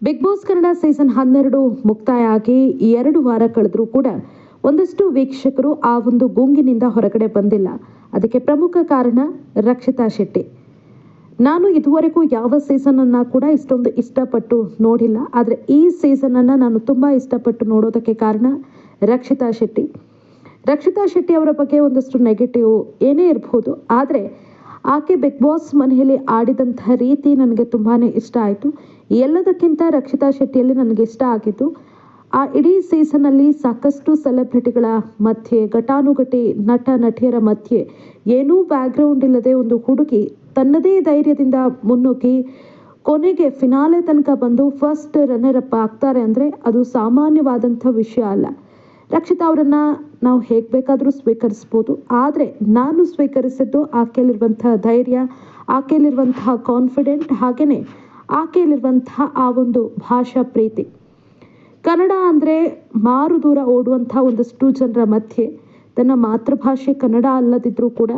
Big boss Kannada season 12 ಮುಕ್ತಾಯ ಆಗಿ 2 ವಾರ ಕಳೆದರೂ ಕೂಡ ಒಂದಷ್ಟು ವೀಕ್ಷಕರು ಆ ಒಂದು ಗುಂಗಿನಿಂದ ಹೊರಗಡೆ ಬಂದಿಲ್ಲ. ಅದಕ್ಕೆ ಪ್ರಮುಖ ಕಾರಣ ರಕ್ಷಿತಾ ಶೆಟ್ಟಿ. ನಾನು ಇದುವರೆಗೂ ಯಾವ ಸೀಸನ್ ಅನ್ನ ಕೂಡ ಇಷ್ಟೊಂದು ಇಷ್ಟಪಟ್ಟು ನೋಡಿಲ್ಲ. ಆದರೆ ಈ ಸೀಸನ್ ಅನ್ನ ನಾನು ತುಂಬಾ ಇಷ್ಟಪಟ್ಟು ನೋಡೋದಕ್ಕೆ ಕಾರಣ ರಕ್ಷಿತಾ ಶೆಟ್ಟಿ. ರಕ್ಷಿತಾ ಶೆಟ್ಟಿ ಅವರ ಬಗ್ಗೆ ಒಂದಷ್ಟು ನೆಗೆಟಿವ್ ಏನೇ ಇರಬಹುದು, ಆದರೆ ಆಕೆ ಬಿಗ್ ಬಾಸ್ ಮನೆಯಲ್ಲಿ ಆಡಿದಂತಹ ರೀತಿ ನನಗೆ ತುಂಬಾನೇ ಇಷ್ಟ ಆಯಿತು. ಎಲ್ಲದಕ್ಕಿಂತ ರಕ್ಷಿತಾ ಶೆಟ್ಟಿಯಲ್ಲಿ ನನಗೆ ಇಷ್ಟ ಆಗಿದ್ದು, ಆ ಇಡೀ ಸೀಸನ್ನಲ್ಲಿ ಸಾಕಷ್ಟು ಸೆಲೆಬ್ರಿಟಿಗಳ ಮಧ್ಯೆ, ಘಟಾನುಘಟಿ ನಟ ನಟಿಯರ ಮಧ್ಯೆ ಏನೂ ಬ್ಯಾಕ್ಗ್ರೌಂಡ್ ಇಲ್ಲದೆ ಒಂದು ಹುಡುಗಿ ತನ್ನದೇ ಧೈರ್ಯದಿಂದ ಮುನ್ನುಗ್ಗಿ ಕೊನೆಗೆ ಫಿನಾಲೆ ತನಕ ಬಂದು ಫಸ್ಟ್ ರನ್ನರ್ ಅಪ್ ಆಗ್ತಾರೆ ಅಂದರೆ ಅದು ಸಾಮಾನ್ಯವಾದಂಥ ವಿಷಯ ಅಲ್ಲ. ರಕ್ಷಿತಾ ಅವರನ್ನ ನಾವು ಹೇಗೆ ಬೇಕಾದರೂ ಸ್ವೀಕರಿಸ್ಬೋದು, ಆದರೆ ನಾನು ಸ್ವೀಕರಿಸಿದ್ದು ಆಕೆಯಲ್ಲಿರುವಂತಹ ಧೈರ್ಯ, ಆಕೆಯಲ್ಲಿರುವಂತಹ ಕಾನ್ಫಿಡೆಂಟ್, ಹಾಗೆಯೇ ಆಕೆಯಲ್ಲಿರುವಂತಹ ಆ ಒಂದು ಭಾಷಾ ಪ್ರೀತಿ. ಕನ್ನಡ ಅಂದರೆ ಮಾರು ದೂರ ಓಡುವಂಥ ಒಂದಷ್ಟು ಜನರ ಮಧ್ಯೆ ತನ್ನ ಮಾತೃಭಾಷೆ ಕನ್ನಡ ಅಲ್ಲದಿದ್ದರೂ ಕೂಡ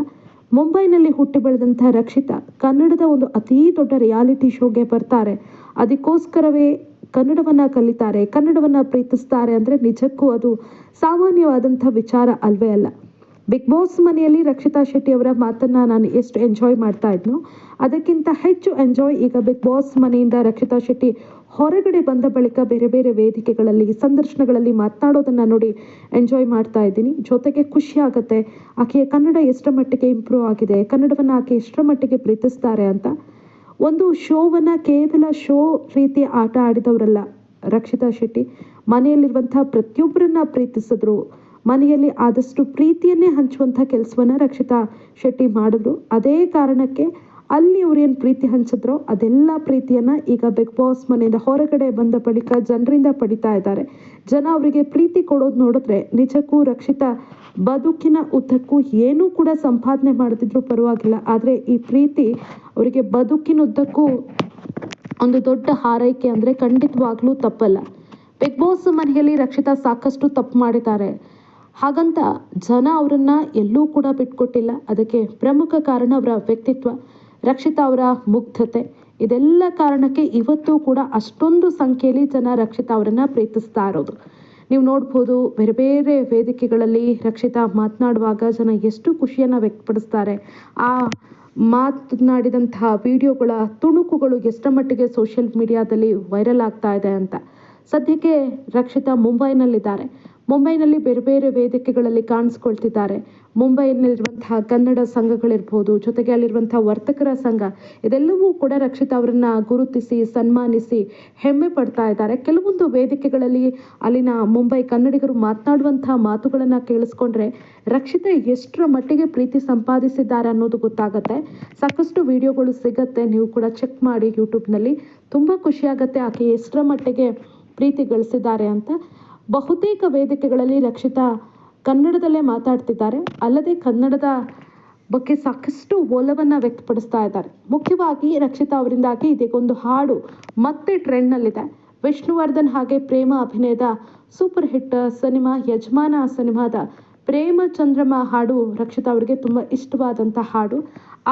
ಮುಂಬೈನಲ್ಲಿ ಹುಟ್ಟಿ ಬೆಳೆದಂಥ ರಕ್ಷಿತಾ ಕನ್ನಡದ ಒಂದು ಅತೀ ದೊಡ್ಡ ರಿಯಾಲಿಟಿ ಶೋಗೆ ಬರ್ತಾರೆ. ಅದಕ್ಕೋಸ್ಕರವೇ ಕನ್ನಡವನ್ನು ಕಲಿತಾರೆ, ಕನ್ನಡವನ್ನು ಪ್ರೀತಿಸ್ತಾರೆ ಅಂದರೆ ನಿಜಕ್ಕೂ ಅದು ಸಾಮಾನ್ಯವಾದಂಥ ವಿಚಾರ ಅಲ್ವೇ ಅಲ್ಲ. ಬಿಗ್ ಬಾಸ್ ಮನೆಯಲ್ಲಿ ರಕ್ಷಿತಾ ಶೆಟ್ಟಿ ಅವರ ಮಾತನ್ನು ನಾನು ಎಷ್ಟು ಎಂಜಾಯ್ ಮಾಡ್ತಾ ಇದ್ನೋ ಅದಕ್ಕಿಂತ ಹೆಚ್ಚು ಎಂಜಾಯ್ ಈಗ ಬಿಗ್ ಬಾಸ್ ಮನೆಯಿಂದ ರಕ್ಷಿತಾ ಶೆಟ್ಟಿ ಹೊರಗಡೆ ಬಂದ ಬಳಿಕ ಬೇರೆ ಬೇರೆ ವೇದಿಕೆಗಳಲ್ಲಿ, ಸಂದರ್ಶನಗಳಲ್ಲಿ ಮಾತನಾಡೋದನ್ನು ನೋಡಿ ಎಂಜಾಯ್ ಮಾಡ್ತಾ ಇದ್ದೀನಿ. ಜೊತೆಗೆ ಖುಷಿ ಆಗುತ್ತೆ ಆಕೆಯ ಕನ್ನಡ ಎಷ್ಟರ ಮಟ್ಟಿಗೆ ಇಂಪ್ರೂವ್ ಆಗಿದೆ, ಕನ್ನಡವನ್ನು ಆಕೆ ಎಷ್ಟರ ಮಟ್ಟಿಗೆ ಪ್ರೀತಿಸ್ತಾರೆ ಅಂತ. ಒಂದು ಶೋವನ್ನು ಕೇವಲ ಶೋ ರೀತಿ ಆಟ ಆಡಿದವರಲ್ಲ ರಕ್ಷಿತಾ ಶೆಟ್ಟಿ. ಮನೆಯಲ್ಲಿರುವಂಥ ಪ್ರತಿಯೊಬ್ಬರನ್ನ ಪ್ರೀತಿಸಿದ್ರು, ಮನೆಯಲ್ಲಿ ಆದಷ್ಟು ಪ್ರೀತಿಯನ್ನೇ ಹಂಚುವಂಥ ಕೆಲಸವನ್ನು ರಕ್ಷಿತಾ ಶೆಟ್ಟಿ ಮಾಡಿದ್ರು. ಅದೇ ಕಾರಣಕ್ಕೆ ಅಲ್ಲಿ ಅವ್ರೇನು ಪ್ರೀತಿ ಹಂಚಿದ್ರೋ ಅದೆಲ್ಲ ಪ್ರೀತಿಯನ್ನು ಈಗ ಬಿಗ್ ಬಾಸ್ ಮನೆಯಿಂದ ಹೊರಗಡೆ ಬಂದ ಬಳಿಕ ಜನರಿಂದ ಪಡಿತಾ ಇದ್ದಾರೆ. ಜನ ಅವರಿಗೆ ಪ್ರೀತಿ ಕೊಡೋದು ನೋಡಿದ್ರೆ ನಿಜಕ್ಕೂ ರಕ್ಷಿತಾ ಬದುಕಿನ ಉದ್ದಕ್ಕೂ ಏನೂ ಕೂಡ ಸಂಪಾದನೆ ಮಾಡದಿದ್ರೂ ಪರವಾಗಿಲ್ಲ, ಆದರೆ ಈ ಪ್ರೀತಿ ಅವರಿಗೆ ಬದುಕಿನುದ್ದಕ್ಕೂ ಒಂದು ದೊಡ್ಡ ಹಾರೈಕೆ ಅಂದರೆ ಖಂಡಿತವಾಗ್ಲೂ ತಪ್ಪಲ್ಲ. ಬಿಗ್ ಬಾಸ್ ಮನೆಯಲ್ಲಿ ರಕ್ಷಿತಾ ಸಾಕಷ್ಟು ತಪ್ಪು ಮಾಡಿದ್ದಾರೆ, ಹಾಗಂತ ಜನ ಅವರನ್ನ ಎಲ್ಲೂ ಕೂಡ ಬಿಟ್ಕೊಟ್ಟಿಲ್ಲ. ಅದಕ್ಕೆ ಪ್ರಮುಖ ಕಾರಣ ಅವರ ವ್ಯಕ್ತಿತ್ವ, ರಕ್ಷಿತಾ ಅವರ ಮುಗ್ಧತೆ. ಇದೆಲ್ಲ ಕಾರಣಕ್ಕೆ ಇವತ್ತು ಕೂಡ ಅಷ್ಟೊಂದು ಸಂಖ್ಯೆಯಲ್ಲಿ ಜನ ರಕ್ಷಿತಾ ಅವರನ್ನ ಪ್ರೀತಿಸ್ತಾ ಇರೋದು ನೀವು ನೋಡ್ಬೋದು. ಬೇರೆ ಬೇರೆ ವೇದಿಕೆಗಳಲ್ಲಿ ರಕ್ಷಿತಾ ಮಾತನಾಡುವಾಗ ಜನ ಎಷ್ಟು ಖುಷಿಯನ್ನು ವ್ಯಕ್ತಪಡಿಸ್ತಾರೆ. ಆ ಮಾತನಾಡಿದಂತಹ ವಿಡಿಯೋಗಳ ತುಣುಕುಗಳು ಎಷ್ಟರ ಮಟ್ಟಿಗೆ ಸೋಷಿಯಲ್ ಮೀಡಿಯಾದಲ್ಲಿ ವೈರಲ್ ಆಗ್ತಾ ಇದೆ ಅಂತ. ಸದ್ಯಕ್ಕೆ ರಕ್ಷಿತಾ ಮುಂಬೈನಲ್ಲಿದ್ದಾರೆ. ಮುಂಬೈನಲ್ಲಿ ಬೇರೆ ಬೇರೆ ವೇದಿಕೆಗಳಲ್ಲಿ ಕಾಣಿಸ್ಕೊಳ್ತಿದ್ದಾರೆ. ಮುಂಬೈನಲ್ಲಿರುವಂತಹ ಕನ್ನಡ ಸಂಘಗಳಿರ್ಬೋದು, ಜೊತೆಗೆ ಅಲ್ಲಿರುವಂತಹ ವರ್ತಕರ ಸಂಘ, ಇದೆಲ್ಲವೂ ಕೂಡ ರಕ್ಷಿತಾ ಅವರನ್ನ ಗುರುತಿಸಿ ಸನ್ಮಾನಿಸಿ ಹೆಮ್ಮೆ ಪಡ್ತಾ ಇದ್ದಾರೆ. ಕೆಲವೊಂದು ವೇದಿಕೆಗಳಲ್ಲಿ ಅಲ್ಲಿನ ಮುಂಬೈ ಕನ್ನಡಿಗರು ಮಾತನಾಡುವಂತಹ ಮಾತುಗಳನ್ನು ಕೇಳಿಸ್ಕೊಂಡ್ರೆ ರಕ್ಷಿತಾ ಎಷ್ಟರ ಮಟ್ಟಿಗೆ ಪ್ರೀತಿ ಸಂಪಾದಿಸಿದ್ದಾರೆ ಅನ್ನೋದು ಗೊತ್ತಾಗುತ್ತೆ. ಸಾಕಷ್ಟು ವಿಡಿಯೋಗಳು ಸಿಗತ್ತೆ, ನೀವು ಕೂಡ ಚೆಕ್ ಮಾಡಿ ಯೂಟ್ಯೂಬ್ನಲ್ಲಿ. ತುಂಬ ಖುಷಿಯಾಗತ್ತೆ ಆಕೆ ಎಷ್ಟರ ಮಟ್ಟಿಗೆ ಪ್ರೀತಿ ಗಳಿಸಿದ್ದಾರೆ ಅಂತ. ಬಹುತೇಕ ವೇದಿಕೆಗಳಲ್ಲಿ ರಕ್ಷಿತಾ ಕನ್ನಡದಲ್ಲೇ ಮಾತಾಡ್ತಿದ್ದಾರೆ, ಅಲ್ಲದೆ ಕನ್ನಡದ ಬಗ್ಗೆ ಸಾಕಷ್ಟು ಒಲವನ್ನು ವ್ಯಕ್ತಪಡಿಸ್ತಾ ಇದ್ದಾರೆ. ಮುಖ್ಯವಾಗಿ ರಕ್ಷಿತಾ ಅವರಿಂದಾಗಿ ಇದಕ್ಕೊಂದು ಹಾಡು ಮತ್ತೆ ಟ್ರೆಂಡ್ನಲ್ಲಿದೆ. ವಿಷ್ಣುವರ್ಧನ್ ಹಾಗೆ ಪ್ರೇಮ ಅಭಿನಯದ ಸೂಪರ್ ಹಿಟ್ ಸಿನಿಮಾ ಯಜಮಾನ ಸಿನಿಮಾದ ಪ್ರೇಮ ಚಂದ್ರಮ ಹಾಡು ರಕ್ಷಿತಾ ಅವರಿಗೆ ತುಂಬ ಇಷ್ಟವಾದಂಥ ಹಾಡು.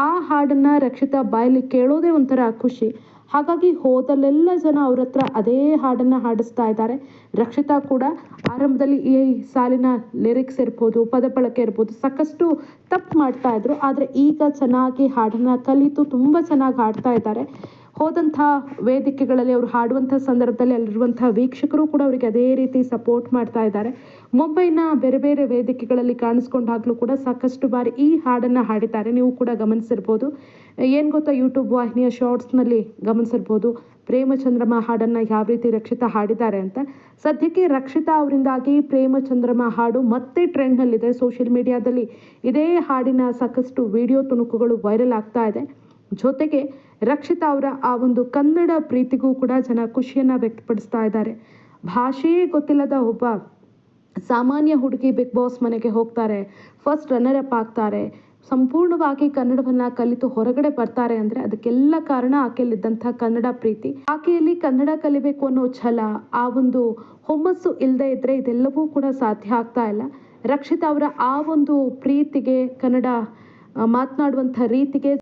ಆ ಹಾಡನ್ನು ರಕ್ಷಿತಾ ಬಾಯಲ್ಲಿ ಕೇಳೋದೇ ಒಂಥರ ಖುಷಿ. ಹಾಗಾಗಿ ಹೋದಲ್ಲೆಲ್ಲ ಜನ ಅವ್ರ ಹತ್ರ ಅದೇ ಹಾಡನ್ನು ಹಾಡಿಸ್ತಾ ಇದ್ದಾರೆ. ರಕ್ಷಿತಾ ಕೂಡ ಆರಂಭದಲ್ಲಿ ಈ ಸಾಲಿನ ಲಿರಿಕ್ಸ್ ಇರ್ಬೋದು, ಪದ ಬಳಕೆ ಇರ್ಬೋದು, ಸಾಕಷ್ಟು ತಪ್ಪು ಮಾಡ್ತಾ ಇದ್ರು, ಆದರೆ ಈಗ ಚೆನ್ನಾಗಿ ಹಾಡನ್ನು ಕಲಿತು ತುಂಬ ಚೆನ್ನಾಗಿ ಹಾಡ್ತಾ ಇದ್ದಾರೆ. ಹೋದಂಥ ವೇದಿಕೆಗಳಲ್ಲಿ ಅವರು ಹಾಡುವಂಥ ಸಂದರ್ಭದಲ್ಲಿ ಅಲ್ಲಿರುವಂಥ ವೀಕ್ಷಕರು ಕೂಡ ಅವರಿಗೆ ಅದೇ ರೀತಿ ಸಪೋರ್ಟ್ ಮಾಡ್ತಾ ಇದ್ದಾರೆ. ಮುಂಬೈನ ಬೇರೆ ಬೇರೆ ವೇದಿಕೆಗಳಲ್ಲಿ ಕಾಣಿಸ್ಕೊಂಡಾಗಲೂ ಕೂಡ ಸಾಕಷ್ಟು ಬಾರಿ ಈ ಹಾಡನ್ನು ಹಾಡಿದ್ದಾರೆ, ನೀವು ಕೂಡ ಗಮನಿಸಿರ್ಬೋದು. ಏನು ಗೊತ್ತಾ, ಯೂಟ್ಯೂಬ್ ವಾಹಿನಿಯ ಶಾರ್ಟ್ಸ್ನಲ್ಲಿ ಗಮನಿಸಿರ್ಬೋದು ಪ್ರೇಮಚಂದ್ರಮ ಹಾಡನ್ನು ಯಾವ ರೀತಿ ರಕ್ಷಿತಾ ಹಾಡಿದ್ದಾರೆ ಅಂತ. ಸದ್ಯಕ್ಕೆ ರಕ್ಷಿತಾ ಅವರಿಂದಾಗಿ ಪ್ರೇಮಚಂದ್ರಮ ಹಾಡು ಮತ್ತೆ ಟ್ರೆಂಡ್ನಲ್ಲಿದೆ. ಸೋಷಿಯಲ್ ಮೀಡಿಯಾದಲ್ಲಿ ಇದೇ ಹಾಡಿನ ಸಾಕಷ್ಟು ವಿಡಿಯೋ ತುಣುಕುಗಳು ವೈರಲ್ ಆಗ್ತಾ ಇದೆ. ಜೊತೆಗೆ ರಕ್ಷಿತಾ ಅವರ ಆ ಒಂದು ಕನ್ನಡ ಪ್ರೀತಿಗೂ ಕೂಡ ಜನ ಖುಷಿಯನ್ನು ವ್ಯಕ್ತಪಡಿಸ್ತಾ ಇದ್ದಾರೆ. ಭಾಷೆಯೇ ಗೊತ್ತಿಲ್ಲದ ಒಬ್ಬ ಸಾಮಾನ್ಯ ಹುಡುಗಿ ಬಿಗ್ ಬಾಸ್ ಮನೆಗೆ ಹೋಗ್ತಾರೆ, ಫಸ್ಟ್ ರನ್ನರ್ ಅಪ್ ಆಗ್ತಾರೆ, ಸಂಪೂರ್ಣವಾಗಿ ಕನ್ನಡವನ್ನು ಕಲಿತು ಹೊರಗಡೆ ಬರ್ತಾರೆ ಅಂದರೆ ಅದಕ್ಕೆಲ್ಲ ಕಾರಣ ಆಕೆಯಲ್ಲಿದ್ದಂಥ ಕನ್ನಡ ಪ್ರೀತಿ. ಆಕೆಯಲ್ಲಿ ಕನ್ನಡ ಕಲಿಬೇಕು ಅನ್ನೋ ಛಲ, ಆ ಒಂದು ಹುಮ್ಮಸ್ಸು ಇಲ್ಲದೆ ಇದ್ದರೆ ಇದೆಲ್ಲವೂ ಕೂಡ ಸಾಧ್ಯ ಆಗ್ತಾ ಇಲ್ಲ. ರಕ್ಷಿತಾ ಅವರ ಆ ಒಂದು ಪ್ರೀತಿಗೆ, ಕನ್ನಡ ಮಾತನಾಡುವಂಥ ರೀತಿಗೆ